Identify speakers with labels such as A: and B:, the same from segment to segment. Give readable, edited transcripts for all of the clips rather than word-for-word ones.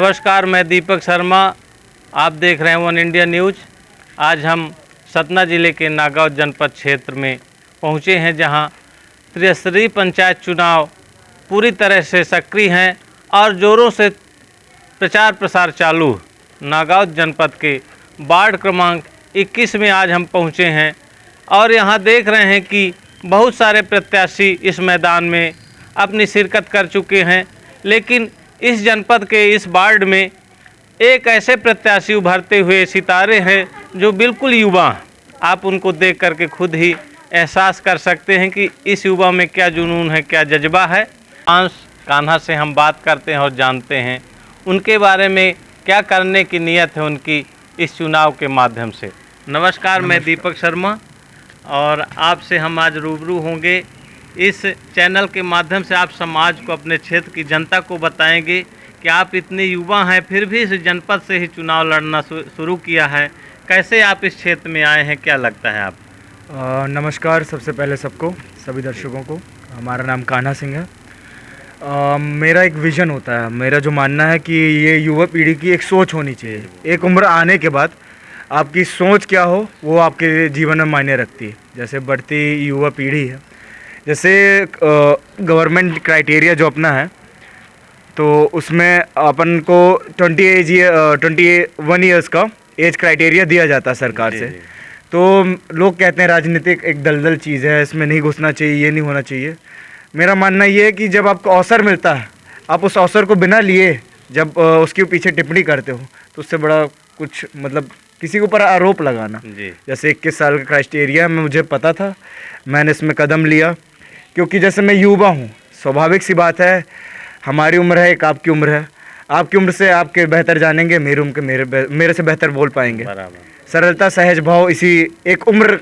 A: नमस्कार, मैं दीपक शर्मा। आप देख रहे हैं वन इंडिया न्यूज़। आज हम सतना जिले के नागांव जनपद क्षेत्र में पहुंचे हैं, जहां त्रिस्तरीय पंचायत चुनाव पूरी तरह से सक्रिय हैं और ज़ोरों से प्रचार प्रसार चालू। नागांव जनपद के वार्ड क्रमांक 21 में आज हम पहुंचे हैं और यहां देख रहे हैं कि बहुत सारे प्रत्याशी इस मैदान में अपनी शिरकत कर चुके हैं, लेकिन इस जनपद के इस वार्ड में एक ऐसे प्रत्याशी उभरते हुए सितारे हैं जो बिल्कुल युवा। आप उनको देख करके खुद ही एहसास कर सकते हैं कि इस युवा में क्या जुनून है, क्या जज्बा है। अंश कान्हा से हम बात करते हैं और जानते हैं उनके बारे में क्या करने की नीयत है उनकी इस चुनाव के माध्यम से। नमस्कार, मैं दीपक शर्मा और आपसे हम आज रूबरू होंगे। इस चैनल के माध्यम से आप समाज को, अपने क्षेत्र की जनता को बताएंगे कि आप इतने युवा हैं फिर भी इस जनपद से ही चुनाव लड़ना शुरू किया है। कैसे आप इस क्षेत्र में आए हैं, क्या लगता है आप?
B: नमस्कार, सबसे पहले सबको, सभी दर्शकों को। हमारा नाम कान्हा सिंह है। मेरा एक विज़न होता है, मेरा जो मानना है कि ये युवा पीढ़ी की एक सोच होनी चाहिए। एक उम्र आने के बाद आपकी सोच क्या हो वो आपके जीवन में मायने रखती है। जैसे बढ़ती युवा पीढ़ी है, जैसे गवर्नमेंट क्राइटेरिया जो अपना है, तो उसमें अपन को 21 ईयर्स का एज क्राइटेरिया दिया जाता है सरकार से। तो लोग कहते हैं राजनीतिक एक दलदल चीज़ है, इसमें नहीं घुसना चाहिए, ये नहीं होना चाहिए। मेरा मानना ये है कि जब आपको अवसर मिलता है, आप उस अवसर को बिना लिए जब उसके पीछे टिप्पणी करते हो तो उससे बड़ा कुछ मतलब किसी के ऊपर आरोप लगाना। जैसे 21 साल का क्राइटेरिया में मुझे पता था, मैंने इसमें कदम लिया क्योंकि जैसे मैं युवा हूँ, स्वाभाविक सी बात है, हमारी उम्र है, एक आपकी उम्र है। आपकी उम्र से आपके बेहतर जानेंगे, मेरी उम्र के मेरे से बेहतर बोल पाएंगे। सरलता, सहज भाव, इसी एक उम्र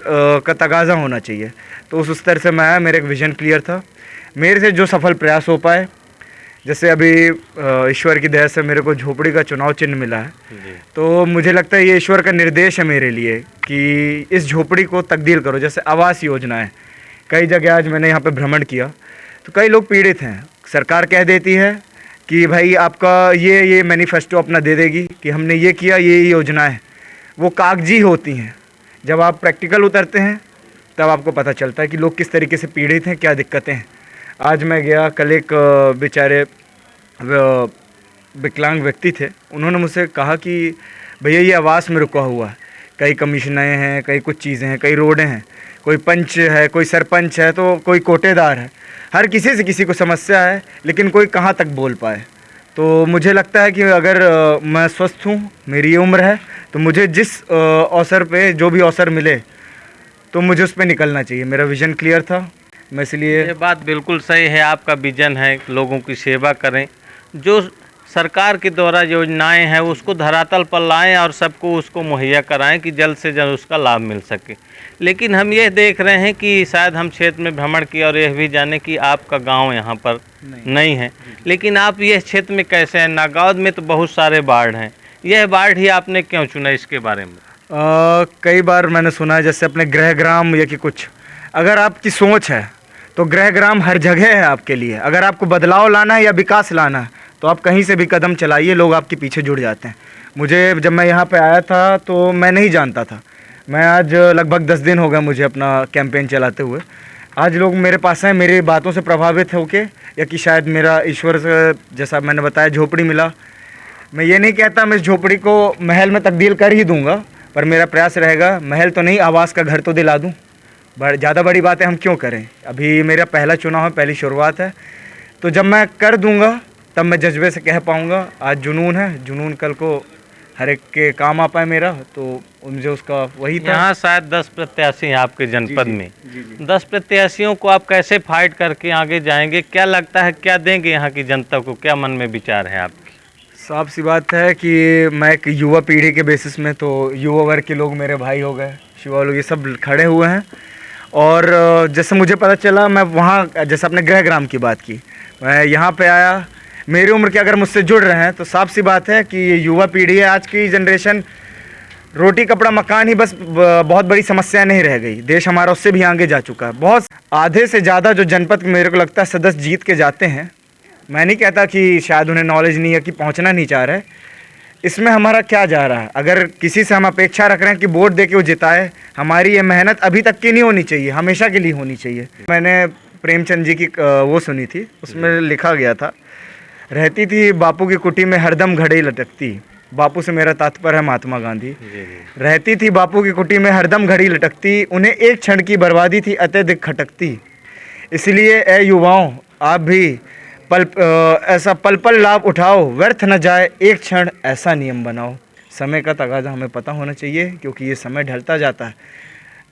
B: का तगाज़ा होना चाहिए। तो उस स्तर से मैं आया, मेरा एक विज़न क्लियर था। मेरे से जो सफल प्रयास हो पाए, जैसे अभी ईश्वर की दया से मेरे को झोपड़ी का चुनाव चिन्ह मिला है, तो मुझे लगता है ये ईश्वर का निर्देश है मेरे लिए कि इस झोपड़ी को तब्दील करो। जैसे आवास योजना है, कई जगह आज मैंने यहाँ पे भ्रमण किया तो कई लोग पीड़ित हैं। सरकार कह देती है कि भाई आपका ये मैनिफेस्टो अपना दे देगी कि हमने ये किया, ये योजना है। वो कागजी होती हैं। जब आप प्रैक्टिकल उतरते हैं तब आपको पता चलता है कि लोग किस तरीके से पीड़ित हैं, क्या दिक्कतें हैं। आज मैं गया, कल एक बेचारे विकलांग व्यक्ति थे, उन्होंने मुझसे कहा कि भैया ये आवास में रुका हुआ है, कई कमीशनें हैं, कई कुछ चीज़ें हैं, कई रोडें हैं, कोई पंच है, कोई सरपंच है, तो कोई कोटेदार है। हर किसी से किसी को समस्या है, लेकिन कोई कहाँ तक बोल पाए। तो मुझे लगता है कि अगर मैं स्वस्थ हूँ, मेरी ये उम्र है, तो मुझे जिस अवसर पे जो भी अवसर मिले तो मुझे उस पर निकलना चाहिए। मेरा विज़न क्लियर था, मैं इसलिए।
A: ये बात बिल्कुल सही है, आपका विज़न है लोगों की सेवा करें, जो सरकार के द्वारा योजनाएं हैं उसको धरातल पर लाएं और सबको उसको मुहैया कराएं कि जल्द से जल्द उसका लाभ मिल सके। लेकिन हम ये देख रहे हैं कि शायद हम क्षेत्र में भ्रमण किया और यह भी जाने कि आपका गांव यहाँ पर नहीं है, लेकिन आप ये क्षेत्र में कैसे हैं? नागांव में तो बहुत सारे वार्ड हैं, यह वार्ड ही आपने क्यों चुना, इसके बारे में?
B: कई बार मैंने सुना है, जैसे अपने गृहग्राम या कि कुछ, अगर आपकी सोच है तो गृहग्राम हर जगह है आपके लिए। अगर आपको बदलाव लाना है या विकास लाना है तो आप कहीं से भी कदम चलाइए, लोग आपके पीछे जुड़ जाते हैं। मुझे जब मैं यहाँ पे आया था तो मैं नहीं जानता था। मैं आज लगभग 10 दिन हो गए मुझे अपना कैंपेन चलाते हुए। आज लोग मेरे पास हैं, मेरी बातों से प्रभावित होके, या कि शायद मेरा ईश्वर से, जैसा मैंने बताया, झोपड़ी मिला। मैं ये नहीं कहता मैं इस झोपड़ी को महल में तब्दील कर ही दूँगा, पर मेरा प्रयास रहेगा महल तो नहीं, आवास का घर तो दिला दूँ। ज़्यादा बड़ी बातें हम क्यों करें, अभी मेरा पहला चुनाव है, पहली शुरुआत है। तो जब मैं कर दूँगा तब मैं जज्बे से कह पाऊँगा। आज जुनून है, जुनून कल को हर एक के काम आ पाए मेरा, तो मुझे उसका वही था।
A: यहाँ शायद 10 प्रत्याशी हैं आपके जनपद में। 10 प्रत्याशियों को आप कैसे फाइट करके आगे जाएंगे? क्या लगता है, क्या देंगे यहाँ की जनता को, क्या मन में विचार है आपकी?
B: साफ सी बात है कि मैं एक युवा पीढ़ी के बेसिस में, तो युवा वर्ग के लोग मेरे भाई हो गए, शिवा लोग, ये सब खड़े हुए हैं। और जैसे मुझे पता चला, मैं वहाँ, जैसे अपने गृहग्राम की बात की, मैं यहाँ पे आया, मेरी उम्र के अगर मुझसे जुड़ रहे हैं तो साफ सी बात है कि ये युवा पीढ़ी है। आज की जनरेशन, रोटी कपड़ा मकान ही बस बहुत बड़ी समस्या नहीं रह गई, देश हमारा उससे भी आगे जा चुका है। बहुत आधे से ज़्यादा जो जनपद मेरे को लगता है सदस्य जीत के जाते हैं, मैं नहीं कहता कि शायद उन्हें नॉलेज नहीं है कि पहुंचना नहीं चाह रहा है। इसमें हमारा क्या जा रहा है? अगर किसी से हम अपेक्षा रख रहे हैं कि वोट दे के वो जिताए, हमारी ये मेहनत अभी तक की नहीं होनी चाहिए, हमेशा के लिए होनी चाहिए। मैंने प्रेमचंद जी की वो सुनी थी, उसमें लिखा गया था, रहती थी बापू की कुटी में हरदम घड़ी लटकती। बापू से मेरा तात्पर्य है महात्मा गांधी। रहती थी बापू की कुटी में हरदम घड़ी लटकती, उन्हें एक क्षण की बर्बादी थी अत्यधिक खटकती। इसलिए ए युवाओं, आप भी ऐसा पल पल लाभ उठाओ, व्यर्थ न जाए एक क्षण ऐसा नियम बनाओ। समय का तगाजा हमें पता होना चाहिए, क्योंकि ये समय ढलता जाता है।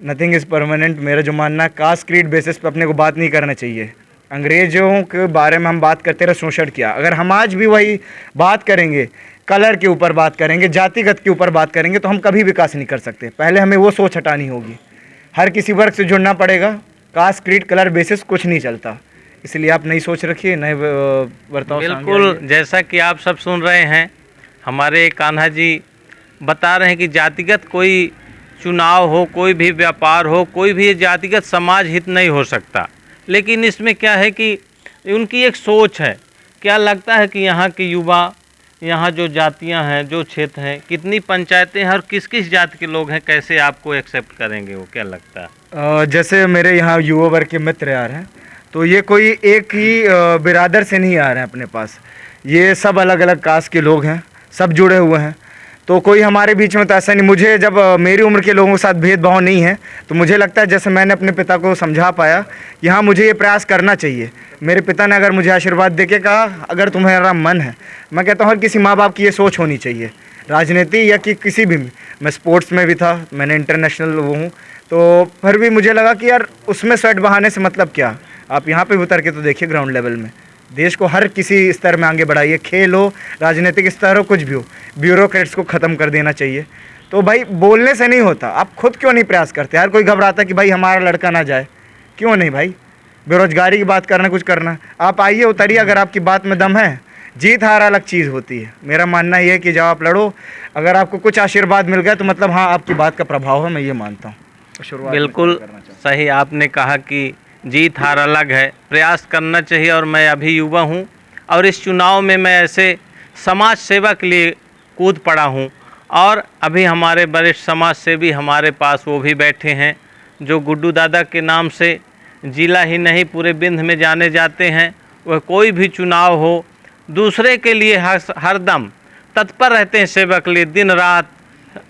B: Nothing is permanent. मेरा जो मानना है, कास्ट क्रीड बेसिस पे अपने को बात नहीं करना चाहिए। अंग्रेज़ों के बारे में हम बात करते रहे, शोषण किया। अगर हम आज भी वही बात करेंगे, कलर के ऊपर बात करेंगे, जातिगत के ऊपर बात करेंगे, तो हम कभी विकास नहीं कर सकते। पहले हमें वो सोच हटानी होगी। हर किसी वर्ग से जुड़ना पड़ेगा। कास्ट क्रीड कलर बेसिस कुछ नहीं चलता। इसलिए आप नई सोच रखिए, नए बर्ताव।
A: बिल्कुल, जैसा कि आप सब सुन रहे हैं, हमारे कान्हा जी बता रहे हैं कि जातिगत कोई चुनाव हो, कोई भी व्यापार हो, कोई भी जातिगत समाज हित नहीं हो सकता। लेकिन इसमें क्या है कि उनकी एक सोच है। क्या लगता है कि यहाँ के युवा, यहाँ जो जातियाँ हैं, जो क्षेत्र हैं, कितनी पंचायतें हैं और किस किस जाति के लोग हैं, कैसे आपको एक्सेप्ट करेंगे वो, क्या लगता है?
B: जैसे मेरे यहाँ युवा वर्ग के मित्र आ रहे हैं, तो ये कोई एक ही बिरादर से नहीं आ रहे हैं अपने पास। ये सब अलग अलग कास्ट के लोग हैं, सब जुड़े हुए हैं। तो कोई हमारे बीच में तो ऐसा नहीं। मुझे जब मेरी उम्र के लोगों के साथ भेदभाव नहीं है, तो मुझे लगता है जैसे मैंने अपने पिता को समझा पाया कि हाँ, मुझे ये प्रयास करना चाहिए। मेरे पिता ने अगर मुझे आशीर्वाद देके कहा, अगर तुम्हारा मन है, मैं कहता हूँ हर किसी माँ बाप की ये सोच होनी चाहिए, राजनीति या कि किसी भी में। मैं स्पोर्ट्स में भी था, मैंने इंटरनेशनल वो हूँ, तो फिर भी मुझे लगा कि यार उसमें स्वेट बहाने से मतलब क्या। आप यहाँ पे उतर के तो देखिए ग्राउंड लेवल में, देश को हर किसी स्तर में आगे बढ़ाइए। खेल हो, राजनीतिक स्तर हो, कुछ भी हो, ब्यूरोक्रेट्स को ख़त्म कर देना चाहिए। तो भाई बोलने से नहीं होता, आप खुद क्यों नहीं प्रयास करते? हर कोई घबराता कि भाई हमारा लड़का ना जाए। क्यों नहीं भाई? बेरोजगारी की बात करना, कुछ करना, आप आइए, उतरिए। अगर आपकी बात में दम है, जीत हार अलग चीज़ होती है। मेरा मानना ये है कि जब आप लड़ो, अगर आपको कुछ आशीर्वाद मिल गया तो मतलब हाँ, आपकी बात का प्रभाव है, मैं ये मानता हूँ।
A: बिल्कुल सही आपने कहा कि जीत हार अलग है, प्रयास करना चाहिए। और मैं अभी युवा हूँ और इस चुनाव में मैं ऐसे समाज सेवा के लिए कूद पड़ा हूँ। और अभी हमारे वरिष्ठ समाज सेवी हमारे पास वो भी बैठे हैं, जो गुड्डू दादा के नाम से जिला ही नहीं पूरे बिंद में जाने जाते हैं। वह कोई भी चुनाव हो, दूसरे के लिए हरदम तत्पर रहते हैं सेवा के लिए। दिन रात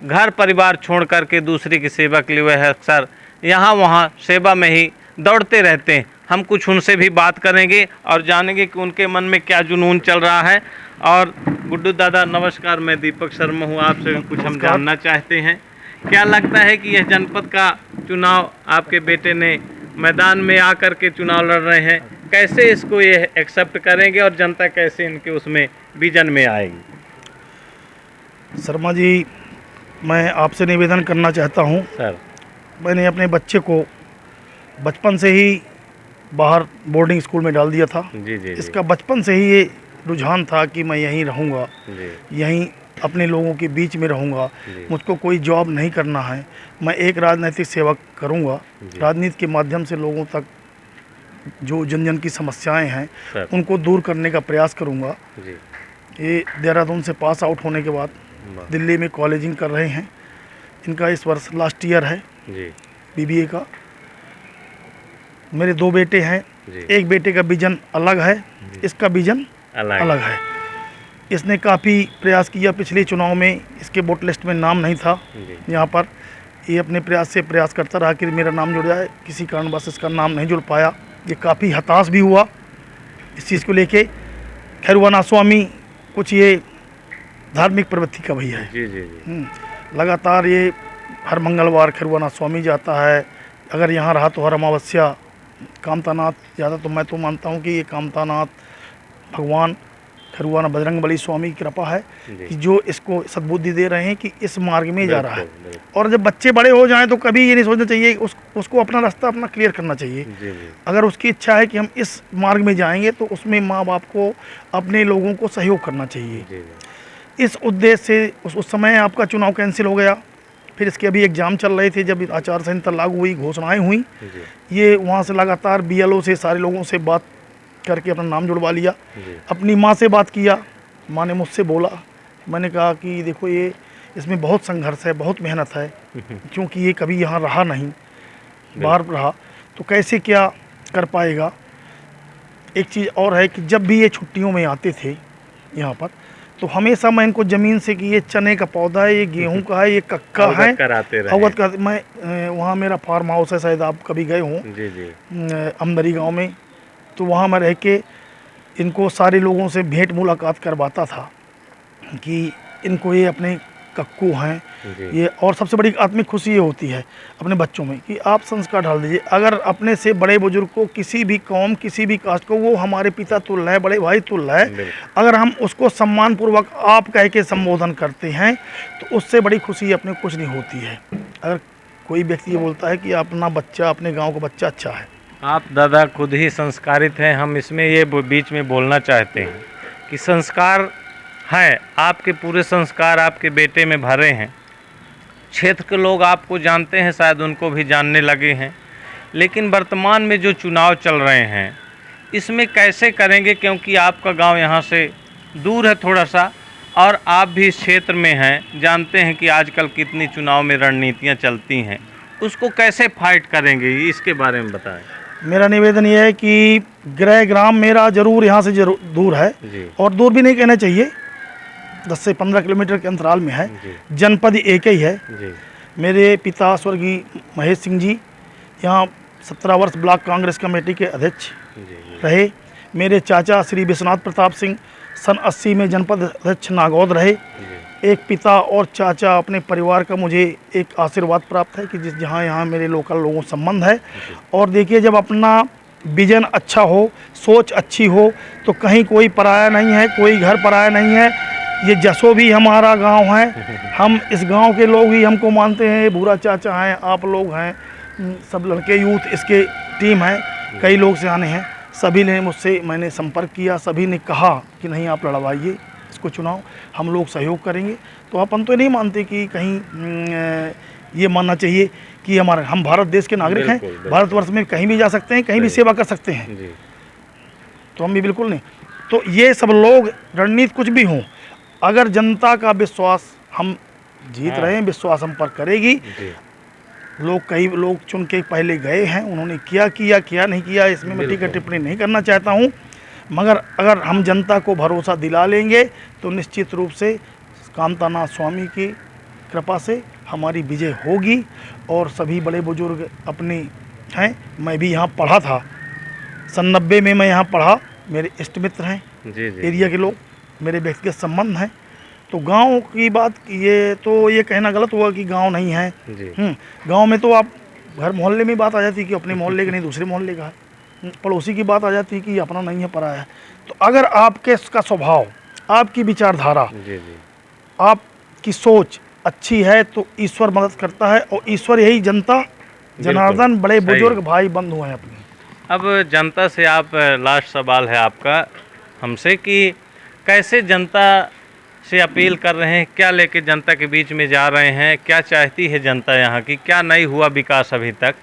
A: घर परिवार छोड़ करके दूसरे की सेवा के लिए वह अक्सर यहाँ वहाँ सेवा में ही दौड़ते रहते हैं। हम कुछ उनसे भी बात करेंगे और जानेंगे कि उनके मन में क्या जुनून चल रहा है। और गुड्डू दादा नमस्कार, मैं दीपक शर्मा हूँ, आपसे कुछ हम जानना चाहते हैं। क्या लगता है कि यह जनपद का चुनाव आपके बेटे ने मैदान में आकर के चुनाव लड़ रहे हैं, कैसे इसको ये एक्सेप्ट करेंगे और जनता कैसे इनके उसमें विजन में आएगी?
C: शर्मा जी, मैं आपसे निवेदन करना चाहता हूँ।
A: सर,
C: मैंने अपने बच्चे को बचपन से ही बाहर बोर्डिंग स्कूल में डाल दिया था।
A: जी।
C: इसका बचपन से ही ये रुझान था कि मैं यहीं रहूँगा, यहीं अपने लोगों के बीच में रहूँगा, मुझको कोई जॉब नहीं करना है, मैं एक राजनीतिक सेवा करूँगा। राजनीति के माध्यम से लोगों तक जो जन जन की समस्याएं हैं उनको दूर करने का प्रयास करूँगा। ये देहरादून से पास आउट होने के बाद दिल्ली में कॉलेजिंग कर रहे हैं। इनका इस वर्ष लास्ट ईयर है BBA का। मेरे 2 बेटे हैं, एक बेटे का विजन अलग है, इसका विजन अलग है। इसने काफ़ी प्रयास किया, पिछले चुनाव में इसके वोट लिस्ट में नाम नहीं था। यहाँ पर ये अपने प्रयास से प्रयास करता रहा कि मेरा नाम जुड़ जाए, किसी कारणवश इसका नाम नहीं जुड़ पाया। ये काफ़ी हताश भी हुआ इस चीज़ को लेके। खैरुआना स्वामी कुछ ये धार्मिक प्रवृत्ति का भैया है। लगातार ये हर मंगलवार खैरुआना स्वामी जाता है। अगर यहाँ रहा तो हर अमावस्या कामतानाथ ज़्यादा, तो मैं तो मानता हूँ कि ये कामतानाथ भगवान खैरुआना बजरंगबली स्वामी की कृपा है कि जो इसको सद्बुद्धि दे रहे हैं कि इस मार्ग में जा रहा है। और जब बच्चे बड़े हो जाएं तो कभी ये नहीं सोचना चाहिए, उसको अपना रास्ता अपना क्लियर करना चाहिए। अगर उसकी इच्छा है कि हम इस मार्ग में जाएंगे तो उसमें माँ बाप को, अपने लोगों को सहयोग करना चाहिए। इस उद्देश्य से उस समय आपका चुनाव कैंसिल हो गया। फिर इसके अभी एग्ज़ाम चल रहे थे, जब आचार संहिता लागू हुई, घोषणाएँ हुई, ये वहाँ से लगातार BLO से सारे लोगों से बात करके अपना नाम जुड़वा लिया।
A: जी।
C: अपनी माँ से बात किया, माँ ने मुझसे बोला, मैंने कहा कि देखो ये इसमें बहुत संघर्ष है, बहुत मेहनत है, क्योंकि ये कभी यहाँ रहा नहीं, बाहर रहा, तो कैसे क्या कर पाएगा। एक चीज़ और है कि जब भी ये छुट्टियों में आते थे यहाँ पर, तो हमेशा मैं इनको ज़मीन से कि ये चने का पौधा है, ये गेहूं का है, ये कक्का है, अवगत कर। मैं वहाँ मेरा फार्म हाउस है, शायद आप कभी गए हों,
A: जी जी।
C: अमदरी गांव में, तो वहाँ मैं रह के इनको सारे लोगों से भेंट मुलाकात करवाता था कि इनको ये अपने कक्कू हैं
A: जी।
C: ये। और सबसे बड़ी आत्मिक खुशी ये होती है अपने बच्चों में कि आप संस्कार डाल दीजिए। अगर अपने से बड़े बुजुर्ग को, किसी भी कौम, किसी भी कास्ट को, वो हमारे पिता तुल्य है, बड़े भाई तुल्य है, अगर हम उसको सम्मानपूर्वक आप कह के संबोधन करते हैं तो उससे बड़ी खुशी अपने कुछ नहीं होती है। अगर कोई व्यक्ति ये बोलता है कि अपना बच्चा, अपने गाँव का बच्चा अच्छा है।
A: आप दादा खुद ही संस्कारित हैं, हम इसमें ये बीच में बोलना चाहते हैं कि संस्कार है, आपके पूरे संस्कार आपके बेटे में भरे हैं। क्षेत्र के लोग आपको जानते हैं, शायद उनको भी जानने लगे हैं, लेकिन वर्तमान में जो चुनाव चल रहे हैं इसमें कैसे करेंगे, क्योंकि आपका गांव यहाँ से दूर है थोड़ा सा, और आप भी इस क्षेत्र में हैं, जानते हैं कि आजकल कितनी चुनाव में रणनीतियाँ चलती हैं, उसको कैसे फाइट करेंगे, इसके बारे में बताएं।
C: मेरा निवेदन ये है कि गृह ग्राम मेरा जरूर यहाँ से जरूर दूर है
A: जी।
C: और दूर भी नहीं कहना चाहिए, 10 से 15 किलोमीटर के अंतराल में है।
A: जी।
C: जनपद एक ही है।
A: जी।
C: मेरे पिता स्वर्गीय महेश सिंह जी यहाँ 17 वर्ष ब्लॉक कांग्रेस कमेटी के अध्यक्ष रहे। मेरे चाचा श्री विश्वनाथ प्रताप सिंह सन 80 में जनपद अध्यक्ष नागौद रहे। एक पिता और चाचा अपने परिवार का मुझे एक आशीर्वाद प्राप्त है कि जहाँ यहाँ मेरे लोकल लोगों से संबंध है। और देखिए, जब अपना विजन अच्छा हो, सोच अच्छी हो, तो कहीं कोई पराया नहीं है, कोई घर पराया नहीं है। ये जसो भी हमारा गांव है, हम इस गांव के लोग ही हमको मानते हैं। भूरा चाचा हैं, आप लोग हैं, सब लड़के यूथ इसके टीम है, कई लोग सियाने हैं, सभी ने मुझसे, मैंने संपर्क किया, सभी ने कहा कि नहीं आप लड़वाइए इसको चुनाव, हम लोग सहयोग करेंगे। तो अपन तो नहीं मानते कि कहीं ये मानना चाहिए कि हम भारत देश के नागरिक हैं, भारतवर्ष में कहीं भी जा सकते हैं, कहीं भी सेवा कर सकते हैं, तो हम भी बिल्कुल नहीं। तो ये सब लोग रणनीति कुछ भी हों, अगर जनता का विश्वास हम जीत रहे हैं, विश्वास हम पर करेगी। कई लोग चुन के पहले गए हैं, उन्होंने किया नहीं किया, इसमें मैं टीका टिप्पणी नहीं करना चाहता हूं, मगर अगर हम जनता को भरोसा दिला लेंगे तो निश्चित रूप से कांतानाथ स्वामी की कृपा से हमारी विजय होगी। और सभी बड़े बुजुर्ग अपने हैं, मैं भी यहाँ पढ़ा था, सन 90 में मैं यहाँ पढ़ा, मेरे इष्ट मित्र हैं, एरिया के लोग, मेरे व्यक्तिगत संबंध हैं। तो गांव की बात, ये कहना गलत हुआ कि गांव नहीं है। गांव में तो आप घर मोहल्ले में बात आ जाती कि अपने मोहल्ले का नहीं दूसरे मोहल्ले का है, पड़ोसी की बात आ जाती कि अपना नहीं है, पराया है। तो अगर आपके का स्वभाव, आपकी विचारधारा, आपकी सोच अच्छी है तो ईश्वर मदद करता है, और ईश्वर यही जनता, जनार्दन, बड़े बुजुर्ग भाई बंधु हैं अपने।
A: अब जनता से आप, लास्ट सवाल है आपका हमसे कि कैसे जनता से अपील कर रहे हैं, क्या लेके जनता के बीच में जा रहे हैं, क्या चाहती है जनता यहाँ की, क्या नहीं हुआ विकास अभी तक,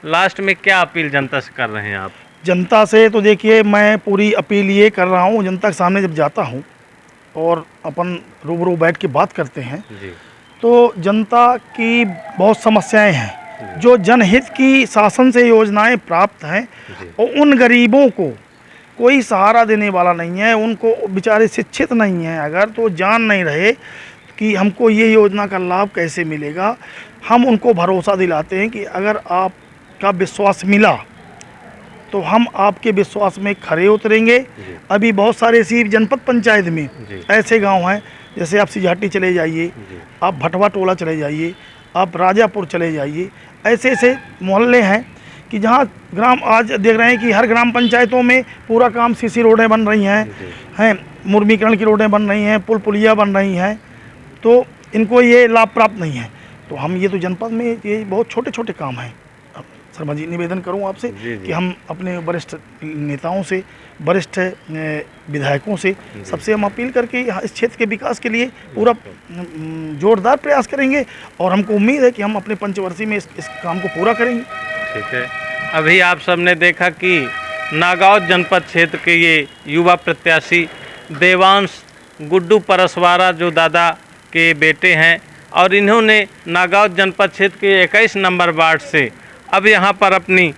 A: लास्ट में क्या अपील जनता से कर रहे हैं आप?
C: जनता से तो देखिए, मैं पूरी अपील ये कर रहा हूँ, जनता के सामने जब जाता हूँ और अपन रूबरू बैठ के बात करते हैं तो जनता की बहुत समस्याएं हैं, जो जनहित की शासन से योजनाएं प्राप्त हैं, और उन गरीबों को कोई सहारा देने वाला नहीं है, उनको बेचारे शिक्षित नहीं हैं अगर, तो जान नहीं रहे कि हमको ये योजना का लाभ कैसे मिलेगा। हम उनको भरोसा दिलाते हैं कि अगर आपका विश्वास मिला तो हम आपके विश्वास में खरे उतरेंगे। अभी बहुत सारे इसी जनपद पंचायत में ऐसे गांव हैं, जैसे आप सिजाटी चले जाइए, आप भटवा टोला चले जाइए, आप राजापुर चले जाइए, ऐसे ऐसे मोहल्ले हैं कि जहाँ आज देख रहे हैं कि हर ग्राम पंचायतों में पूरा काम सीसी रोडें बन रही हैं, मुर्मीकरण की रोडें बन रही हैं, पुल पुलिया बन रही हैं, तो इनको ये लाभ प्राप्त नहीं है। तो हम ये तो जनपद में ये बहुत छोटे छोटे काम हैं। शर्मा जी, निवेदन करूं आपसे कि हम अपने वरिष्ठ नेताओं से, वरिष्ठ विधायकों से, सबसे हम अपील करके इस क्षेत्र के विकास के लिए पूरा जोरदार प्रयास करेंगे, और हमको उम्मीद है कि हम अपने पंचवर्षीय में इस काम को पूरा करेंगे।
A: ठीक है। अभी आप सबने देखा कि नागौद जनपद क्षेत्र के ये युवा प्रत्याशी देवांश गुड्डू परसवारा जो दादा के बेटे हैं और इन्होंने नागौद जनपद क्षेत्र के 21 नंबर वार्ड से अब यहाँ पर अपनी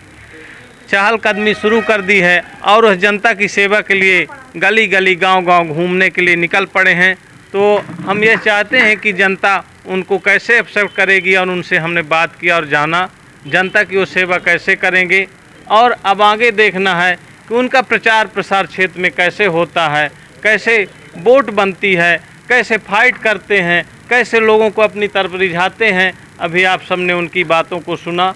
A: चहलकदमी शुरू कर दी है और उस जनता की सेवा के लिए गली गली गांव-गांव घूमने के लिए निकल पड़े हैं। तो हम ये चाहते हैं कि जनता उनको कैसे एक्सेप्ट करेगी और उनसे हमने बात किया और जाना जनता की वो सेवा कैसे करेंगे और अब आगे देखना है कि उनका प्रचार प्रसार क्षेत्र में कैसे होता है, कैसे वोट बनती है, कैसे फाइट करते हैं, कैसे लोगों को अपनी तरफ रिझाते हैं। अभी आप सबने उनकी बातों को सुना।